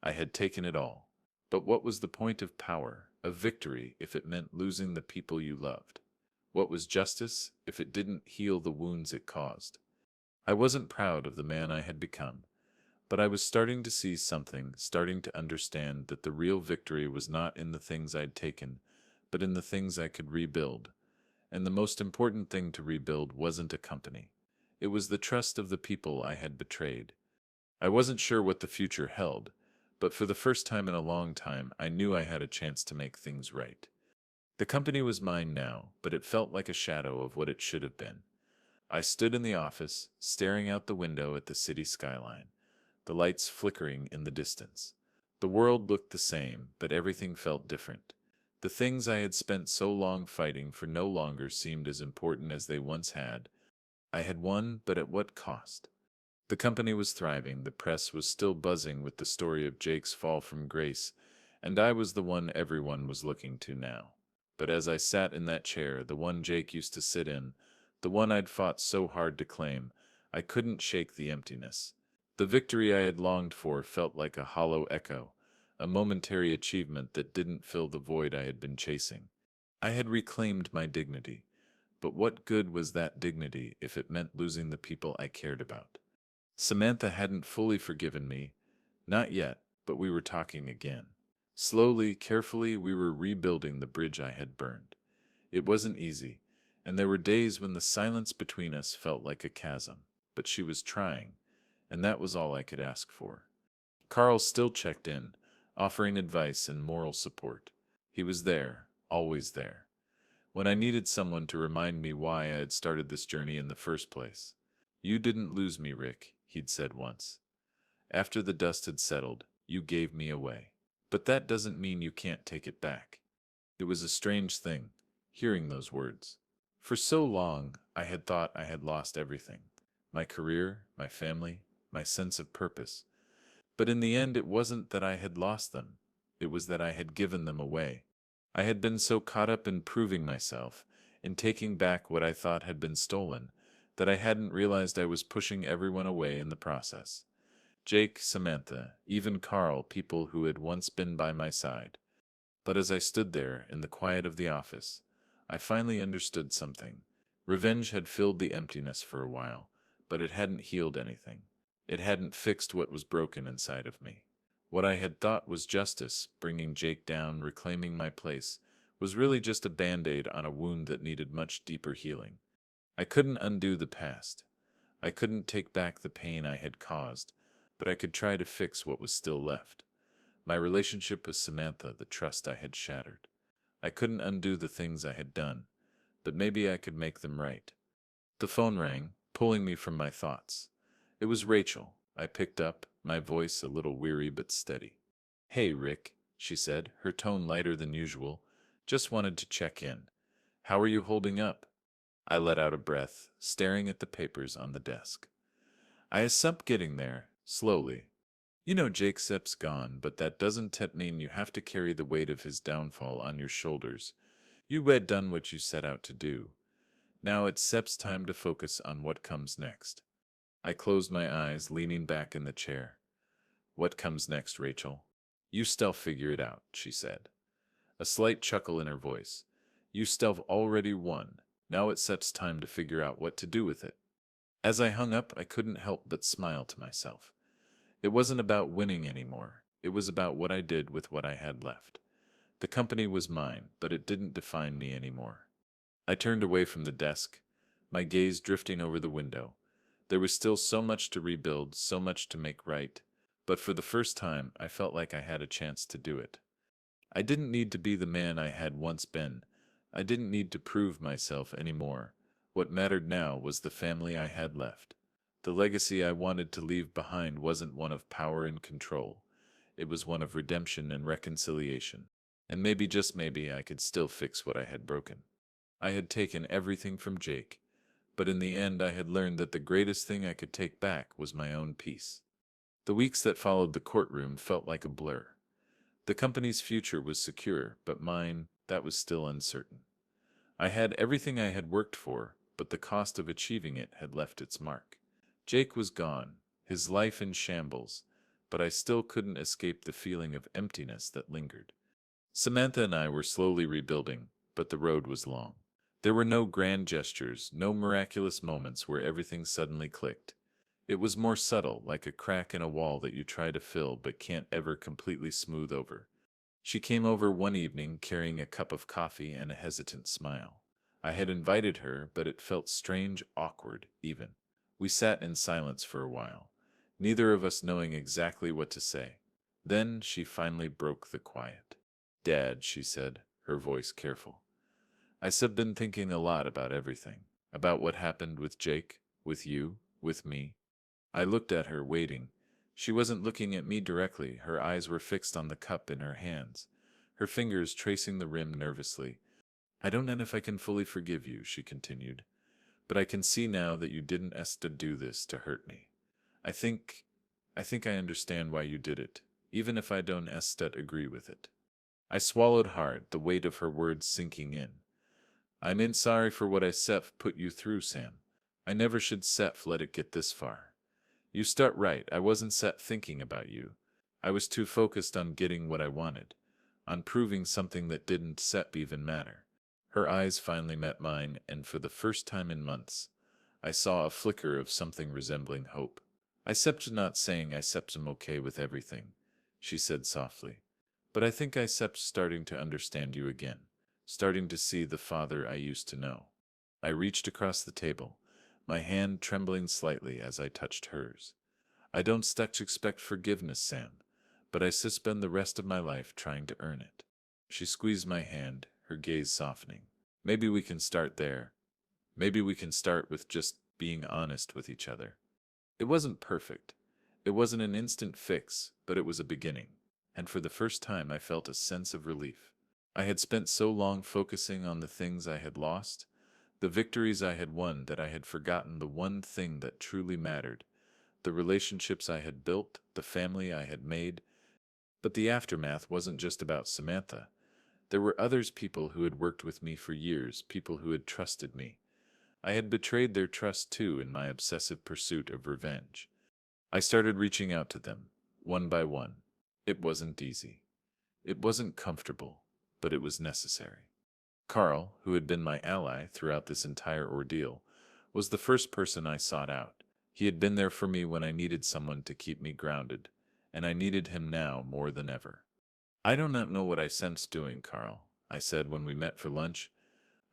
I had taken it all. But what was the point of power, of victory, if it meant losing the people you loved? What was justice, if it didn't heal the wounds it caused? I wasn't proud of the man I had become, but I was starting to see something, starting to understand that the real victory was not in the things I'd taken, but in the things I could rebuild. And the most important thing to rebuild wasn't a company. It was the trust of the people I had betrayed. I wasn't sure what the future held, but for the first time in a long time, I knew I had a chance to make things right. The company was mine now, but it felt like a shadow of what it should have been. I stood in the office, staring out the window at the city skyline, the lights flickering in the distance. The world looked the same, but everything felt different. The things I had spent so long fighting for no longer seemed as important as they once had. I had won, but at what cost? The company was thriving, the press was still buzzing with the story of Jake's fall from grace, and I was the one everyone was looking to now. But as I sat in that chair, the one Jake used to sit in, the one I'd fought so hard to claim, I couldn't shake the emptiness. The victory I had longed for felt like a hollow echo, a momentary achievement that didn't fill the void I had been chasing. I had reclaimed my dignity, but what good was that dignity if it meant losing the people I cared about? Samantha hadn't fully forgiven me. Not yet, but we were talking again. Slowly, carefully, we were rebuilding the bridge I had burned. It wasn't easy, and there were days when the silence between us felt like a chasm, but she was trying, and that was all I could ask for. Carl still checked in, offering advice and moral support. He was there, always there, when I needed someone to remind me why I had started this journey in the first place. You didn't lose me, Rick, he'd said once. After the dust had settled, you gave me away. But that doesn't mean you can't take it back. It was a strange thing, hearing those words. For so long, I had thought I had lost everything. My career, my family, my sense of purpose. But in the end, it wasn't that I had lost them. It was that I had given them away. I had been so caught up in proving myself, in taking back what I thought had been stolen, that I hadn't realized I was pushing everyone away in the process. Jake, Samantha, even Carl, people who had once been by my side. But as I stood there in the quiet of the office, I finally understood something. Revenge had filled the emptiness for a while, but it hadn't healed anything. It hadn't fixed what was broken inside of me. What I had thought was justice, bringing Jake down, reclaiming my place, was really just a band-aid on a wound that needed much deeper healing. I couldn't undo the past. I couldn't take back the pain I had caused, but I could try to fix what was still left. My relationship with Samantha, the trust I had shattered. I couldn't undo the things I had done, but maybe I could make them right. The phone rang, pulling me from my thoughts. It was Rachel. I picked up, my voice a little weary but steady. "Hey, Rick," she said, her tone lighter than usual. "Just wanted to check in. How are you holding up?" I let out a breath, staring at the papers on the desk. I up getting there, slowly. You know Jake Sepp's gone, but that doesn't mean you have to carry the weight of his downfall on your shoulders. You had done what you set out to do. Now it's Sepp's time to focus on what comes next. I closed my eyes, leaning back in the chair. "What comes next, Rachel?" "You still figure it out," she said, a slight chuckle in her voice. "You still already won. Now it's Sepp's time to figure out what to do with it." As I hung up, I couldn't help but smile to myself. It wasn't about winning anymore. It was about what I did with what I had left. The company was mine, but it didn't define me anymore. I turned away from the desk, my gaze drifting over the window. There was still so much to rebuild, so much to make right, but for the first time I felt like I had a chance to do it. I didn't need to be the man I had once been. I didn't need to prove myself anymore. What mattered now was the family I had left. The legacy I wanted to leave behind wasn't one of power and control. It was one of redemption and reconciliation. And maybe, just maybe, I could still fix what I had broken. I had taken everything from Jake, but in the end I had learned that the greatest thing I could take back was my own peace. The weeks that followed the courtroom felt like a blur. The company's future was secure, but mine, that was still uncertain. I had everything I had worked for, but the cost of achieving it had left its mark. Jake was gone, his life in shambles, but I still couldn't escape the feeling of emptiness that lingered. Samantha and I were slowly rebuilding, but the road was long. There were no grand gestures, no miraculous moments where everything suddenly clicked. It was more subtle, like a crack in a wall that you try to fill but can't ever completely smooth over. She came over one evening carrying a cup of coffee and a hesitant smile. I had invited her, but it felt strange, awkward, even. We sat in silence for a while, neither of us knowing exactly what to say. Then she finally broke the quiet. "Dad," she said, her voice careful. "I've been thinking a lot about everything. About what happened with Jake, with you, with me." I looked at her, waiting. She wasn't looking at me directly. Her eyes were fixed on the cup in her hands, her fingers tracing the rim nervously. "I don't know if I can fully forgive you," she continued, "but I can see now that you didn't ask to do this to hurt me. I think, I think I understand why you did it, even if I don't agree with it." I swallowed hard, the weight of her words sinking in. "I'm in sorry for what I put you through, Sam. I never should let it get this far. You start right, I wasn't thinking about you. I was too focused on getting what I wanted, on proving something that didn't even matter." Her eyes finally met mine, and for the first time in months, I saw a flicker of something resembling hope. Not saying I'm okay with everything," she said softly, "but I think starting to understand you again, starting to see the father I used to know." I reached across the table, my hand trembling slightly as I touched hers. "I don't expect forgiveness, Sam, but I spend the rest of my life trying to earn it." She squeezed my hand, her gaze softening. "Maybe we can start there. Maybe we can start with just being honest with each other." It wasn't perfect. It wasn't an instant fix, but it was a beginning. And for the first time I felt a sense of relief. I had spent so long focusing on the things I had lost, the victories I had won, that I had forgotten the one thing that truly mattered, the relationships I had built, the family I had made. But the aftermath wasn't just about Samantha. There were people who had worked with me for years, people who had trusted me. I had betrayed their trust too in my obsessive pursuit of revenge. I started reaching out to them, one by one. It wasn't easy. It wasn't comfortable, but it was necessary. Carl, who had been my ally throughout this entire ordeal, was the first person I sought out. He had been there for me when I needed someone to keep me grounded, and I needed him now more than ever. "I do not know what I sense doing, Carl," I said when we met for lunch.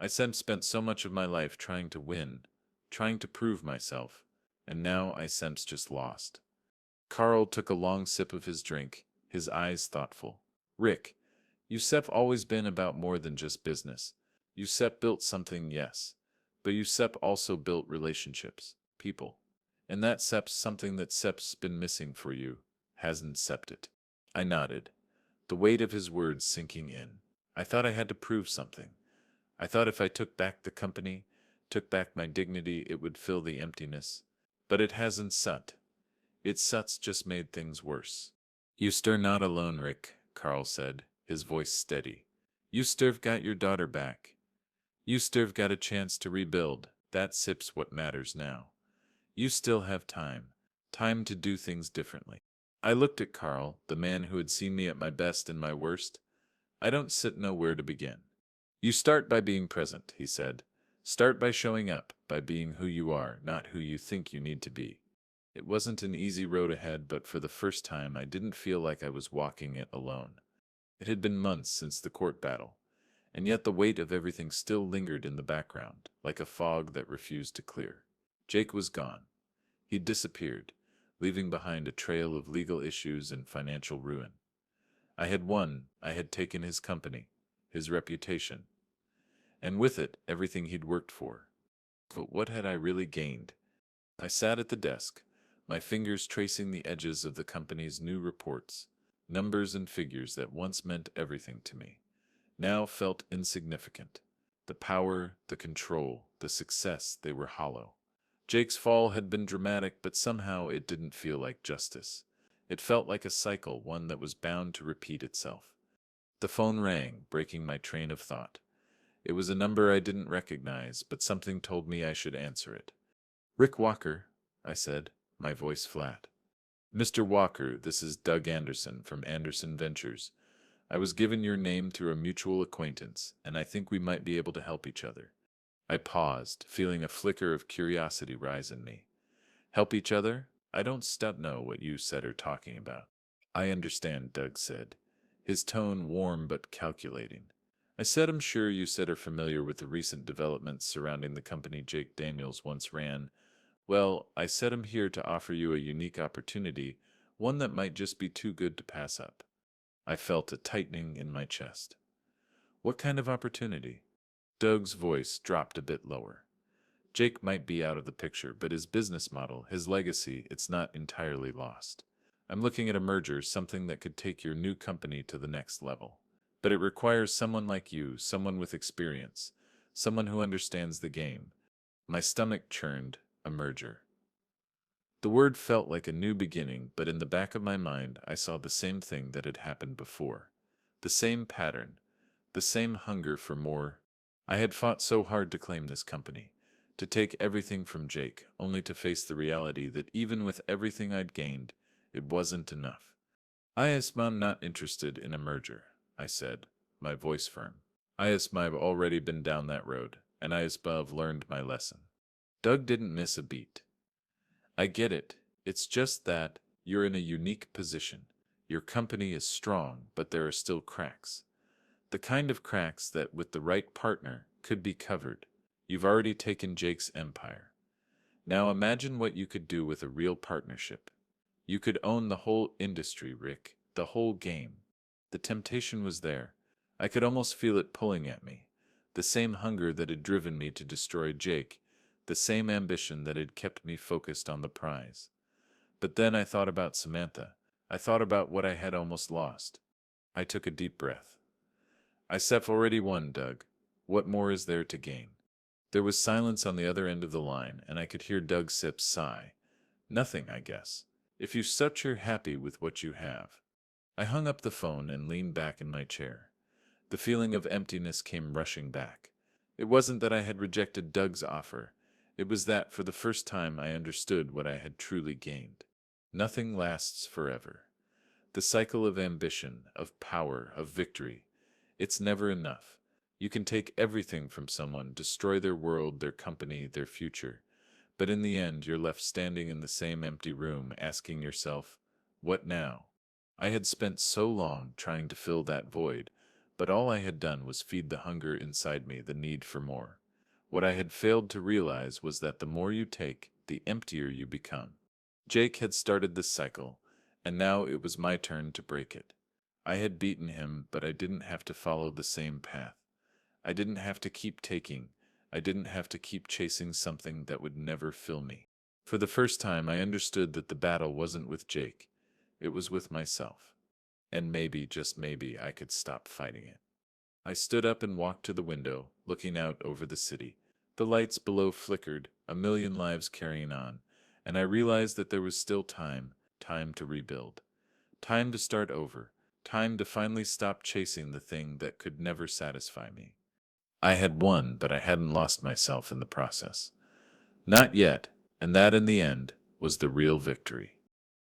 I said spent so much of my life trying to win, trying to prove myself, and now I sense just lost. Carl took a long sip of his drink, his eyes thoughtful. Rick, USEP always been about more than just business. USEP built something, yes, but USEP also built relationships, people. And that SEP's something that SEP's been missing for you, hasn't SEP'd it. I nodded, the weight of his words sinking in. I thought I had to prove something. I thought if I took back the company, took back my dignity, it would fill the emptiness. But it hasn't sut. Its suts just made things worse. You stir not alone, Rick, Carl said, his voice steady. You stir've got your daughter back. You stir've got a chance to rebuild. That sip's what matters now. You still have time. Time to do things differently. I looked at Carl, the man who had seen me at my best and my worst. I don't sit nowhere to begin. You start by being present, he said. Start by showing up, by being who you are, not who you think you need to be. It wasn't an easy road ahead, but for the first time I didn't feel like I was walking it alone. It had been months since the court battle, and yet the weight of everything still lingered in the background, like a fog that refused to clear. Jake was gone. He'd disappeared, leaving behind a trail of legal issues and financial ruin. I had won. I had taken his company, his reputation, and with it everything he'd worked for. But what had I really gained? I sat at the desk, my fingers tracing the edges of the company's new reports. Numbers and figures that once meant everything to me now felt insignificant. The power, the control, the success, they were hollow. Jake's fall had been dramatic, but somehow it didn't feel like justice. It felt like a cycle, one that was bound to repeat itself. The phone rang, breaking my train of thought. It was a number I didn't recognize, but something told me I should answer it. Rick Walker, I said, my voice flat. Mr. Walker, this is Doug Anderson from Anderson Ventures. I was given your name through a mutual acquaintance, and I think we might be able to help each other. I paused, feeling a flicker of curiosity rise in me. Help each other? I don't know what you said are talking about. I understand, Doug said, his tone warm but calculating. I said I'm sure you said are familiar with the recent developments surrounding the company Jake Daniels once ran. Well, I said I'm here to offer you a unique opportunity, one that might just be too good to pass up. I felt a tightening in my chest. What kind of opportunity? Doug's voice dropped a bit lower. Jake might be out of the picture, but his business model, his legacy, it's not entirely lost. I'm looking at a merger, something that could take your new company to the next level. But it requires someone like you, someone with experience, someone who understands the game. My stomach churned. A merger. The word felt like a new beginning, but in the back of my mind I saw the same thing that had happened before. The same pattern, the same hunger for more. I had fought so hard to claim this company, to take everything from Jake, only to face the reality that even with everything I'd gained, it wasn't enough. I'm not interested in a merger, I said, my voice firm. I've already been down that road, and I've learned my lesson. Doug didn't miss a beat. I get it. It's just that you're in a unique position. Your company is strong, but there are still cracks. The kind of cracks that, with the right partner, could be covered. You've already taken Jake's empire. Now imagine what you could do with a real partnership. You could own the whole industry, Rick, the whole game. The temptation was there. I could almost feel it pulling at me. The same hunger that had driven me to destroy Jake, the same ambition that had kept me focused on the prize. But then I thought about Samantha. I thought about what I had almost lost. I took a deep breath. I've already won, Doug. What more is there to gain? There was silence on the other end of the line, and I could hear Doug Sips sigh. Nothing, I guess. If you're happy with what you have. I hung up the phone and leaned back in my chair. The feeling of emptiness came rushing back. It wasn't that I had rejected Doug's offer. It was that, for the first time, I understood what I had truly gained. Nothing lasts forever. The cycle of ambition, of power, of victory. It's never enough. You can take everything from someone, destroy their world, their company, their future. But in the end, you're left standing in the same empty room, asking yourself, what now? I had spent so long trying to fill that void, But all I had done was feed the hunger inside me, the need for more. What I had failed to realize was that the more you take, the emptier you become. Jake had started this cycle, and now it was my turn to break it. I had beaten him, but I didn't have to follow the same path. I didn't have to keep taking. I didn't have to keep chasing something that would never fill me. For the first time, I understood that the battle wasn't with Jake. It was with myself. And maybe, just maybe, I could stop fighting it. I stood up and walked to the window, looking out over the city. The lights below flickered, a million lives carrying on, and I realized that there was still time, time to rebuild, time to start over, time to finally stop chasing the thing that could never satisfy me. I had won, but I hadn't lost myself in the process. Not yet, and that in the end was the real victory.